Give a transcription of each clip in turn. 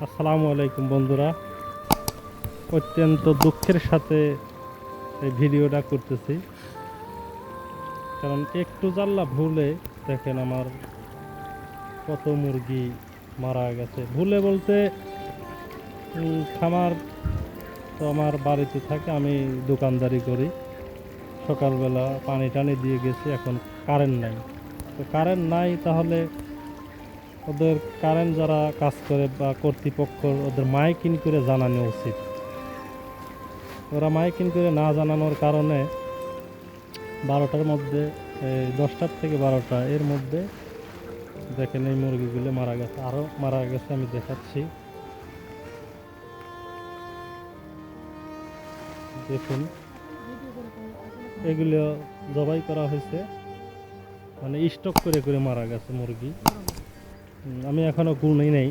আসসালামু আলাইকুম বন্ধুরা, অত্যন্ত দুঃখের সাথে এই ভিডিওটা করতেছি। কারণ একটু জানলা ভুলে দেখেন আমার কত মুরগি মারা গেছে। ভুলে বলতে খামার তো আমার বাড়িতে থাকে, আমি দোকানদারি করি। সকালবেলা পানি টানি দিয়ে গেছি, এখন কারেন্ট নাই। তো কারেন্ট নাই, তাহলে ওদের কারেন্ট যারা কাজ করে বা কর্তৃপক্ষ ওদের মাইকিং করে জানানো উচিত। ওরা মাইকিং করে না জানানোর কারণে 12টার মধ্যে, 10টার থেকে 12টা এর মধ্যে দেখেন এই মুরগিগুলো মারা গেছে, আরও মারা গেছে। আমি দেখাচ্ছি, দেখুন এগুলো জবাই করা হয়েছে, মানে স্টক করে করে মারা গেছে মুরগি। আমি এখনো গুনেই নেই,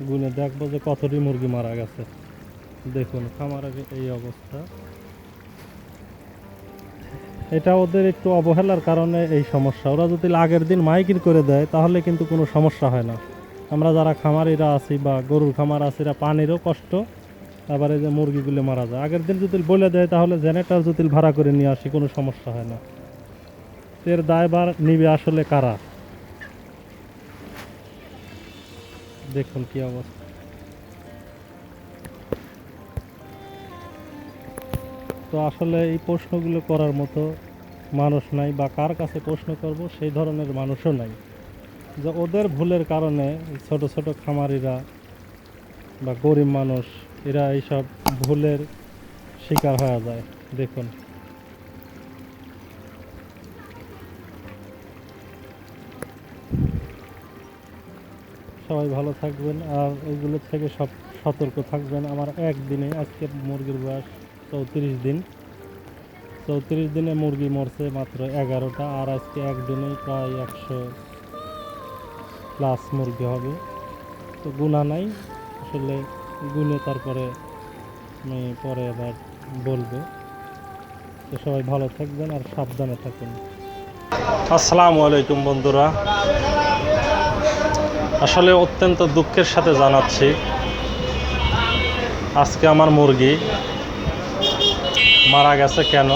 গুনে দেখবো যে কতটি মুরগি মারা গেছে। দেখুন খামারের এই অবস্থা। এটা ওদের একটু অবহেলার কারণে এই সমস্যা। ওরা যদি আগের দিন মাইকিং করে দেয় তাহলে কিন্তু কোনো সমস্যা হয় না। আমরা যারা খামারিরা আছি বা গরুর খামার আছি, পানিরও কষ্ট, আবার এই যে মুরগিগুলো মারা যায়। আগের দিন যদি বলে দেয় তাহলে জেনারেটর যদি ভাড়া করে নিয়ে আসি, কোনো সমস্যা হয় না। এর দায়ভার নিবে আসলে কারা? দেখুন কি অবস্থা। তো আসলে এই প্রশ্নগুলো করার মতো মানুষ নাই, বা কার কাছে প্রশ্ন করব সেই ধরনের মানুষও নাই। যে ওদের ভুলের কারণে ছোট ছোট খামারিরা বা গরিব মানুষ এরা এইসব ভুলের শিকার হয়ে যায়। দেখুন সবাই ভালো থাকবেন, আর এইগুলো থেকে সব সতর্ক থাকবেন। আমার একদিনে, আজকে মুরগির বয়স 34 দিন। 34 দিনে মুরগি মরছে মাত্র 11টা, আর আজকে একদিনেই প্রায় 100+ মুরগি হবে। তো গুণা নাই আসলে, গুনে তারপরে আমি পরে আবার বলবো। তো সবাই ভালো থাকবেন আর সাবধানে থাকুন। আসসালামু আলাইকুম বন্ধুরা, আসলে অত্যন্ত দুঃখের সাথে জানাচ্ছি আজকে আমার মুরগি মারা গেছে। কেন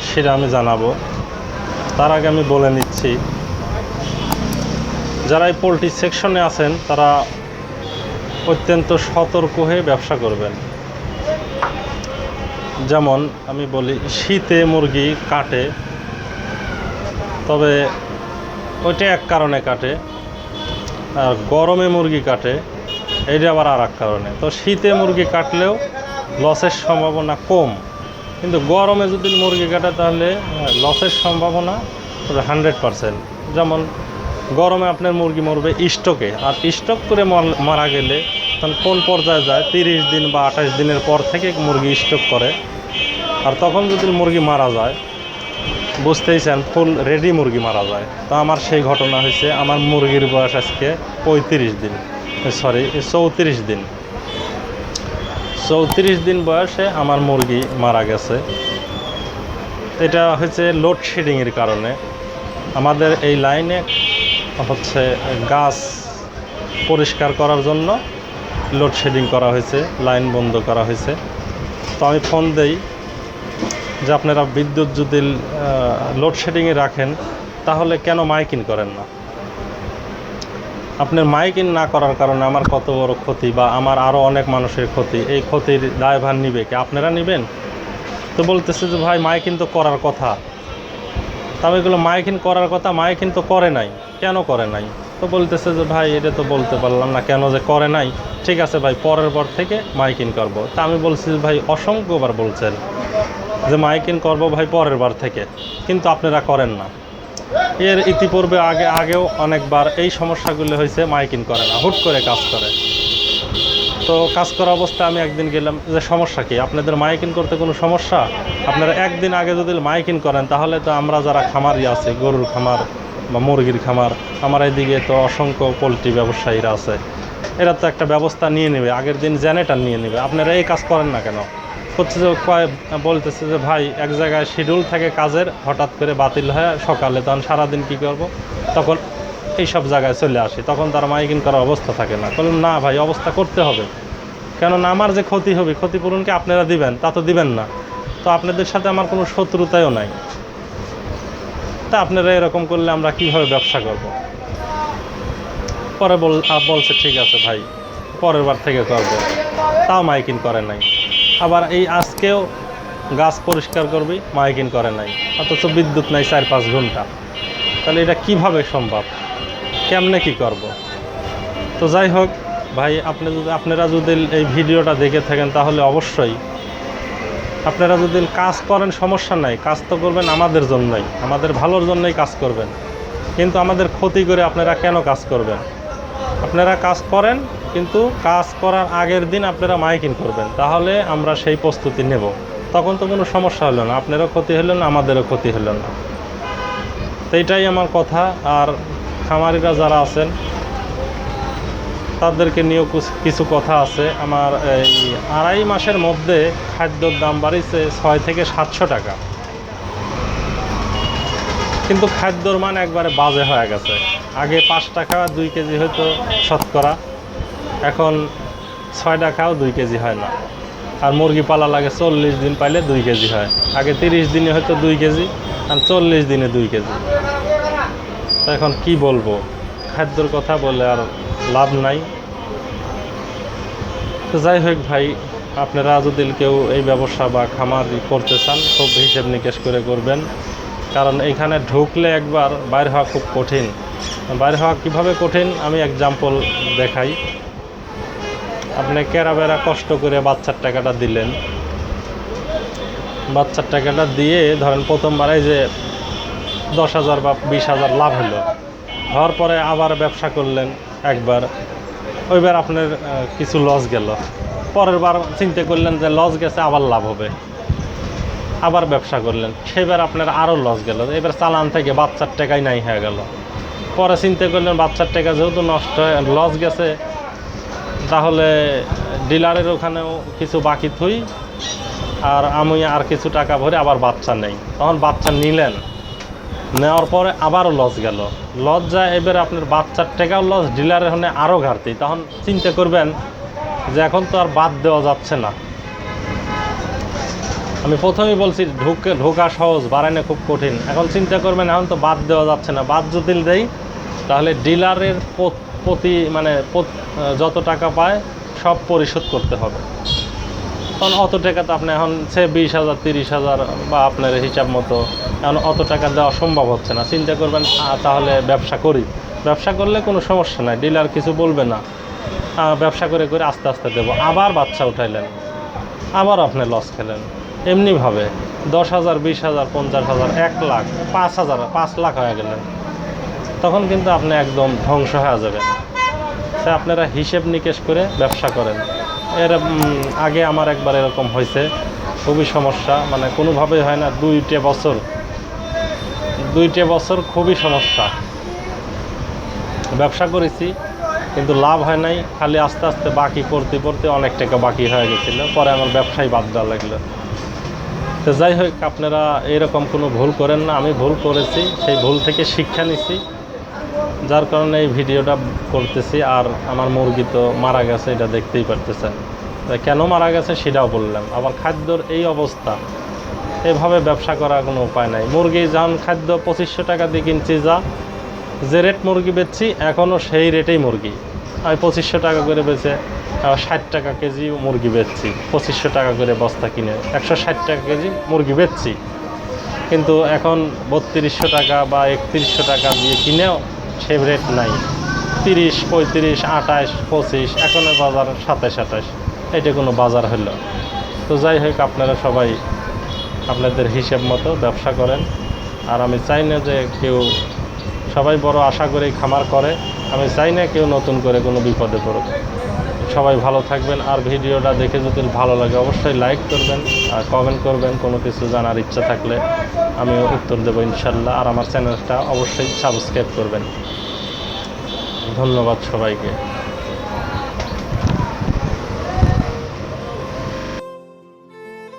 সেটা আমি জানাবো। তার আগে আমি বলে নিচ্ছি, যারা এই পোলট্রি সেকশনে আছেন তারা অত্যন্ত সতর্ক হয়ে ব্যবসা করবেন। যেমন আমি বলি, শীতে মুরগি কাটে, তবে ওইটা এক কারণে কাটে, আর গরমে মুরগি কাটে এইটা আবার আর এক কারণে। তো শীতে মুরগি কাটলেও লসের সম্ভাবনা কম, কিন্তু গরমে যদি মুরগি কাটে তাহলে লসের সম্ভাবনা 100%। যেমন গরমে আপনার মুরগি মরবে স্টকে, আর স্টক করে মারা গেলে তখন কোন পর্যায়ে যায়, 30 দিন বা 28 দিনের পর থেকে মুরগি স্টক করে। আর তখন যদি মুরগি মারা যায়, বুঝতেইছেন ফুল রেডি মুরগি মারা যায়। তো আমার সেই ঘটনা হয়েছে। আমার মুরগির বয়স আজকে 34 দিন, 34 দিন। 34 দিন বয়সে আমার মুরগি মারা গেছে। এটা হচ্ছে লোডশেডিংয়ের কারণে। আমাদের এই লাইনে হচ্ছে গাছ পরিষ্কার করার জন্য লোডশেডিং করা হয়েছে, লাইন বন্ধ করা হয়েছে। তো আমি ফোন দেই যে আপনারা বিদ্যুৎ যদি লোডশেডিংয়ে রাখেন তাহলে কেন মাইকিং করেন না? আপনার মাইকিং না করার কারণে আমার কত বড় ক্ষতি, বা আমার আরও অনেক মানুষের ক্ষতি। এই ক্ষতির দায়ভার নিবে কি? আপনারা নেবেন? তো বলতেছে যে ভাই মাইকিং তো করার কথা। তবে এগুলো মাইকিং করার কথা, মাইকিং তো করে নাই। কেন করে নাই? তো বলতেছে যে ভাই এটা তো বলতে পারলাম না কেন যে করে নাই। ঠিক আছে ভাই, পরের বার থেকে মাইকিং করবো। তা আমি বলছি যে ভাই অসংখ্যবার বলছেন যে মাইকিং করবো ভাই পরের বার থেকে, কিন্তু আপনারা করেন না। এর ইতিপূর্বে আগেও অনেকবার এই সমস্যাগুলো হয়েছে, মাইকিং করে না, হুট করে কাজ করে। তো কাজ করা অবস্থায় আমি একদিন গেলাম যে সমস্যা কি, আপনাদের মাইকিং করতে কোনো সমস্যা? আপনারা একদিন আগে যদি মাইকিং করেন তাহলে তো আমরা যারা খামারি আছি, গরুর খামার বা মুরগির খামার, আমার এইদিকে তো অসংখ্য পোলট্রি ব্যবসায়ীরা আছে, এরা তো একটা ব্যবস্থা নিয়ে নেবে, আগের দিন জেনারেটর নিয়ে নেবে। আপনারা এই কাজ করেন না কেন? হচ্ছে যে বলতেছে যে ভাই এক জায়গায় শিডিউল থাকে কাজের, হঠাৎ করে বাতিল হয় সকালে, তখন সারাদিন কী করব? তখন এইসব জায়গায় চলে আসি, তখন তার মাইকিং করার অবস্থা থাকে না। বললাম না ভাই, অবস্থা করতে হবে, কেননা আমার যে ক্ষতি হবে, ক্ষতিপূরণ কি আপনারা দিবেন? তা তো দিবেন না। তো আপনাদের সাথে আমার কোনো শত্রুতাও নাই, তা আপনারা এরকম করলে আমরা কীভাবে ব্যবসা করব? পরে বলছে ঠিক আছে ভাই, পরের বার থেকে করব। তাও মাইকিং করে নাই। আবার এই আজকেও গাছ পরিষ্কার করবি, মাইকিং করে নাই, অথচ বিদ্যুৎ নাই 4-5 ঘন্টা। তাহলে এটা কিভাবে সম্ভব? কেমনে কি করব? তো যাই হোক ভাই, আপনারা যদি এই ভিডিওটা দেখে থাকেন তাহলে অবশ্যই আপনারা যদি কাজ করেন সমস্যা নাই, কাজ তো করবেন আমাদের জন্যই, আমাদের ভালোর জন্যই কাজ করবেন। কিন্তু আমাদের ক্ষতি করে আপনারা কেন কাজ করবেন? আপনারা কাজ করেন, কিন্তু কাজ করার আগের দিন আপনারা মাইকিং করবেন, তাহলে আমরা সেই প্রস্তুতি নেব। তখন তো কোনো সমস্যা হলো না, আপনারও ক্ষতি হলো না, আমাদেরও ক্ষতি হলো না। তো এইটাই আমার কথা। আর খামারিরা যারা আছেন তাদেরকে নিয়েও কিছু কথা আছে। আমার এই 2.5 মাসের মধ্যে খাদ্যর দাম বাড়িয়েছে 600 থেকে 700 টাকা, কিন্তু খাদ্যর মান একবারে বাজে হয়ে গেছে। আগে 5 টাকা 2 কেজি হয়তো শতকরা, এখন 6 টাকাও 2 কেজি হয় না। আর মুরগি পালা লাগে 40 দিন পাইলে 2 কেজি হয়। আগে 30 দিনে হয়তো 2 কেজি, আর 40 দিনে 2 কেজি। তো এখন কি বলবো, খাদ্যর কথা বলে আর লাভ নাই। তো যাই হোক ভাই, আপনারা যদি কেউ এই ব্যবসা বা খামার করতে চান, খুব হিসেব নিকেশ করে করবেন, কারণ এইখানে ঢুকলে একবার বাইরে হওয়া খুব কঠিন। বাইরে হওয়া কীভাবে কঠিন আমি এক্সাম্পল দেখাই। আপনি কেরাবেরা কষ্ট করে বাচ্চার টাকাটা দিলেন, বাচ্চার টাকাটা দিয়ে ধরেন প্রথমবারে যে 10,000 বা 20,000 লাভ হওয়ার পরে আবার ব্যবসা করলেন একবার, ওইবার আপনার কিছু লস গেল। পরের বার চিন্তা করলেন যে লস গেছে, আবার লাভ হবে, আবার ব্যবসা করলেন, সেবার আপনার আরও লস গেল। এবার চালান থেকে বাচ্চার টাকাই নাই হয়ে গেল। পরে চিন্তা করলেন বাচ্চার টাকা যেহেতু নষ্ট হয়ে লস গেছে, তাহলে ডিলারের ওখানেও কিছু বাকি থুই, আর আমি আর কিছু টাকা ভরে আবার বাচ্চা নেই। তখন বাচ্চা নিলেন, নেওয়ার পরে আবারও লস গেল। লস যায়, এবার আপনার বাচ্চার টাকাও লস, ডিলারের ওখানে আরও ঘাটতি। তখন চিন্তা করবেন যে এখন তো আর বাদ দেওয়া যাচ্ছে না। আমি প্রথমেই বলছি ঢোকা সহজ, বাড়ানো খুব কঠিন। এখন চিন্তা করবেন এখন তো বাদ দেওয়া যাচ্ছে না, বাদ যদি দেই তাহলে ডিলারের প্রতি যত টাকা পায় সব পরিশোধ করতে হবে। কারণ অত টাকা তো আপনি এখন সে 20,000 30,000 বা আপনার হিসাব মতো এখন অত টাকা দেওয়া সম্ভব হচ্ছে না। চিন্তা করবেন তাহলে ব্যবসা করি, ব্যবসা করলে কোনো সমস্যা নাই, ডিলার কিছু বলবে না, ব্যবসা করে করে আস্তে আস্তে দেবো। আবার বাচ্চা উঠাইলেন, আবার আপনি লস খেলেন। এমনিভাবে 10,000 20,000 50,000 1 লাখ 5,000 5 লাখ হয়ে গেলেন, তখন কিন্তু আপনি একদম ধ্বংস হয়ে যাবেন। তাই আপনারা হিসেব নিকেশ করে ব্যবসা করেন। এর আগে আমার একবার এরকম হয়েছে, খুবই সমস্যা, কোনোভাবেই হয় না। 2টা বছর খুবই সমস্যা। ব্যবসা করেছি কিন্তু লাভ হয় নাই, খালি আস্তে আস্তে বাকি পড়তে অনেক টাকা বাকি হয়ে গেছিলো। পরে আমার ব্যবসায় বাদ দেওয়া লাগলো। তো যাই হোক, আপনারা এরকম কোনো ভুল করেন না। আমি ভুল করেছি, সেই ভুল থেকে শিক্ষা নিছি, যার কারণে এই ভিডিওটা করতেছি। আর আমার মুরগি তো মারা গেছে, এটা দেখতেই পারতেছেন। কেন মারা গেছে সেটাও বললাম। আবার খাদ্যর এই অবস্থা, এভাবে ব্যবসা করার কোনো উপায় নাই। মুরগি যখন খাদ্য 2500 টাকা দিয়ে কিনছি, যে রেট মুরগি বেচছি এখনও সেই রেটেই মুরগি। আমি 2500 টাকা করে বেচে 60 টাকা কেজি মুরগি বেচছি। 2500 টাকা করে বস্তা কিনে 160 টাকা কেজি মুরগি বেচছি, কিন্তু এখন 3200 টাকা বা 3100 টাকা দিয়ে কিনেও সে রেট নাই। 30 35 28 25 এখনের বাজার 27 28, এটা কোনো বাজার হলো? তো যাই হোক, আপনারা সবাই আপনাদের হিসেব মতো ব্যবসা করেন। আর আমি চাই না যে কেউ, সবাই বড় আশা করেই খামার করে, আমি চাই না কেউ নতুন করে কোনো বিপদে পড়ুক। সবাই ভালো থাকবেন। আর ভিডিওটা দেখে যদি ভালো লাগে অবশ্যই লাইক করবেন আর কমেন্ট করবেন। কোনো কিছু জানার ইচ্ছা থাকলে আমি উত্তর দেবো ইনশাল্লাহ। আর আমার চ্যানেলটা অবশ্যই সাবস্ক্রাইব করবেন। ধন্যবাদ সবাইকে।